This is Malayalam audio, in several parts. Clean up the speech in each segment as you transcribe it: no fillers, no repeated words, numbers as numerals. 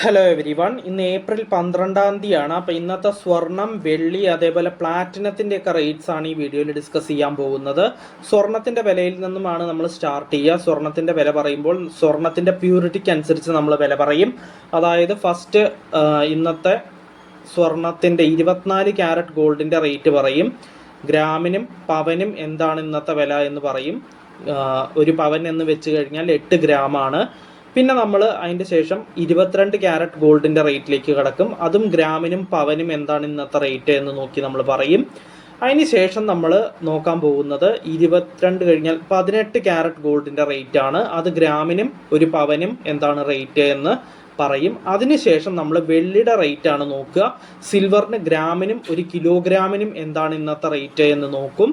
Hello every one. ഇന്ന് ഏപ്രിൽ 12-ാം തീയതിയാണ്. അപ്പോൾ ഇന്നത്തെ സ്വർണം, വെള്ളി, അതേപോലെ പ്ലാറ്റിനത്തിൻ്റെയൊക്കെ റേറ്റ്സ് ആണ് ഈ വീഡിയോയിൽ ഡിസ്കസ് ചെയ്യാൻ പോകുന്നത്. സ്വർണത്തിൻ്റെ വിലയിൽ നിന്നുമാണ് നമ്മൾ സ്റ്റാർട്ട് ചെയ്യുക. സ്വർണത്തിൻ്റെ വില പറയുമ്പോൾ സ്വർണത്തിൻ്റെ പ്യൂരിറ്റിക്ക് അനുസരിച്ച് നമ്മൾ വില പറയും. അതായത് ഫസ്റ്റ് ഇന്നത്തെ സ്വർണത്തിൻ്റെ 24 ക്യാരറ്റ് ഗോൾഡിൻ്റെ റേറ്റ് പറയും. ഗ്രാമിനും പവനും എന്താണ് ഇന്നത്തെ വില എന്ന് പറയും. ഒരു പവൻ എന്ന് വെച്ച് കഴിഞ്ഞാൽ 8 ഗ്രാമാണ്. പിന്നെ നമ്മൾ അതിൻ്റെ ശേഷം 22 ക്യാരറ്റ് ഗോൾഡിൻ്റെ റേറ്റിലേക്ക് കിടക്കും. അതും ഗ്രാമിനും പവനും എന്താണ് ഇന്നത്തെ റേറ്റ് എന്ന് നോക്കി നമ്മൾ പറയും. അതിന് ശേഷം നമ്മൾ നോക്കാൻ പോകുന്നത് 22 കഴിഞ്ഞാൽ 18 ക്യാരറ്റ് ഗോൾഡിൻ്റെ റേറ്റ് ആണ്. അത് ഗ്രാമിനും ഒരു പവനും എന്താണ് റേറ്റ് എന്ന് പറയും. അതിനുശേഷം നമ്മൾ വെള്ളിയുടെ റേറ്റ് ആണ് നോക്കുക. സിൽവറിന് ഗ്രാമിനും ഒരു കിലോഗ്രാമിനും എന്താണ് ഇന്നത്തെ റേറ്റ് എന്ന് നോക്കും.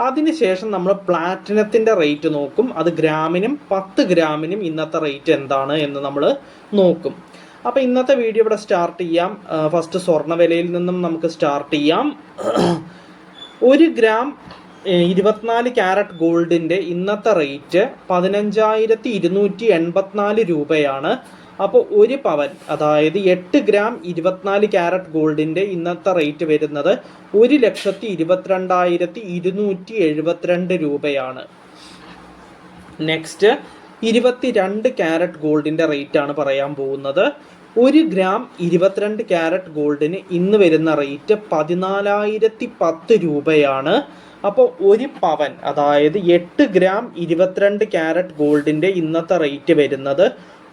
അതിനുശേഷം നമ്മൾ പ്ലാറ്റിനത്തിൻ്റെ റേറ്റ് നോക്കും. അത് ഗ്രാമിനും 10 ഗ്രാമിനും ഇന്നത്തെ റേറ്റ് എന്താണ് എന്ന് നമ്മൾ നോക്കും. അപ്പോൾ ഇന്നത്തെ വീഡിയോ ഇവിടെ സ്റ്റാർട്ട് ചെയ്യാം. ഫസ്റ്റ് സ്വർണ്ണ വിലയിൽ നിന്നും നമുക്ക് സ്റ്റാർട്ട് ചെയ്യാം. 1 ഗ്രാം 24 ക്യാരറ്റ് ഗോൾഡിൻ്റെ ഇന്നത്തെ റേറ്റ് 15,284 രൂപയാണ്. അപ്പോൾ ഒരു പവൻ, അതായത് 8 ഗ്രാം 24 ക്യാരറ്റ് ഗോൾഡിൻ്റെ ഇന്നത്തെ റേറ്റ് വരുന്നത് 1,22,272 രൂപയാണ്. നെക്സ്റ്റ് 22 ക്യാരറ്റ് ഗോൾഡിൻ്റെ റേറ്റ് ആണ് പറയാൻ പോകുന്നത്. 1 ഗ്രാം 22 ക്യാരറ്റ് ഗോൾഡിന് ഇന്ന് വരുന്ന റേറ്റ് 14,010 രൂപയാണ്. അപ്പോൾ ഒരു പവൻ, അതായത് 8 ഗ്രാം 22 ക്യാരറ്റ് ഗോൾഡിൻ്റെ ഇന്നത്തെ റേറ്റ് വരുന്നത്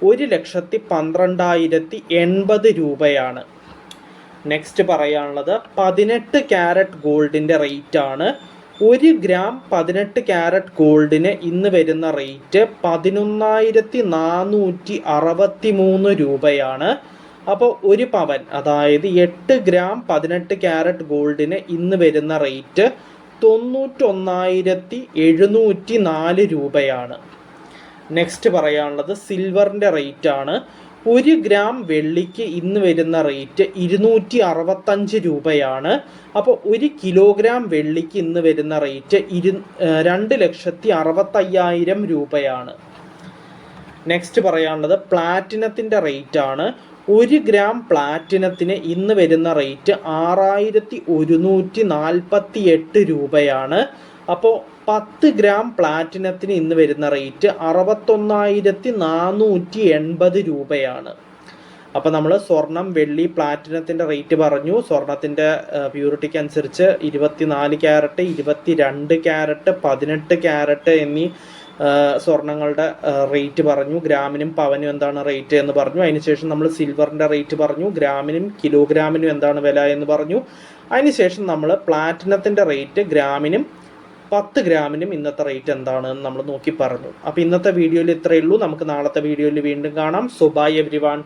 1,12,080 രൂപയാണ്. നെക്സ്റ്റ് പറയാനുള്ളത് 18 ക്യാരറ്റ് ഗോൾഡിൻ്റെ റേറ്റ് ആണ്. 1 ഗ്രാം 18 ക്യാരറ്റ് ഗോൾഡിന് ഇന്ന് വരുന്ന റേറ്റ് 11,463 രൂപയാണ്. അപ്പോൾ ഒരു പവൻ, അതായത് 8 ഗ്രാം 18 ക്യാരറ്റ് ഗോൾഡിന് ഇന്ന് വരുന്ന റേറ്റ് 91,704 രൂപയാണ്. നെക്സ്റ്റ് പറയാനുള്ളത് സിൽവറിൻ്റെ റേറ്റ് ആണ്. 1 ഗ്രാം വെള്ളിക്ക് ഇന്ന് വരുന്ന റേറ്റ് 265 രൂപയാണ്. അപ്പോൾ 1 കിലോഗ്രാം വെള്ളിക്ക് ഇന്ന് വരുന്ന റേറ്റ് 2,65,000 രൂപയാണ്. നെക്സ്റ്റ് പറയാനുള്ളത് പ്ലാറ്റിനത്തിൻ്റെ റേറ്റ് ആണ്. 1 ഗ്രാം പ്ലാറ്റിനത്തിന് ഇന്ന് വരുന്ന റേറ്റ് 6,148 രൂപയാണ്. അപ്പോൾ 10 ഗ്രാം പ്ലാറ്റിനത്തിന് ഇന്ന് വരുന്ന റേറ്റ് 61,480 രൂപയാണ്. അപ്പോൾ നമ്മൾ സ്വർണം, വെള്ളി, പ്ലാറ്റിനത്തിൻ്റെ റേറ്റ് പറഞ്ഞു. സ്വർണത്തിൻ്റെ പ്യൂരിറ്റിക്ക് അനുസരിച്ച് 24 ക്യാരറ്റ്, 22 ക്യാരറ്റ്, 18 ക്യാരറ്റ് എന്നീ സ്വർണങ്ങളുടെ റേറ്റ് പറഞ്ഞു. ഗ്രാമിനും പവനും എന്താണ് റേറ്റ് എന്ന് പറഞ്ഞു. അതിനുശേഷം നമ്മൾ സിൽവറിൻ്റെ റേറ്റ് പറഞ്ഞു. ഗ്രാമിനും കിലോഗ്രാമിനും എന്താണ് വില എന്ന് പറഞ്ഞു. അതിനുശേഷം നമ്മൾ പ്ലാറ്റിനത്തിൻ്റെ റേറ്റ് ഗ്രാമിനും 10 ഗ്രാമിനും ഇന്നത്തെ റേറ്റ് എന്താണെന്ന് നമ്മൾ നോക്കി പറഞ്ഞു. അപ്പോൾ ഇന്നത്തെ വീഡിയോയിൽ ഇത്രയേ ഉള്ളൂ. നമുക്ക് നാളത്തെ വീഡിയോയിൽ വീണ്ടും കാണാം. So bye everyone.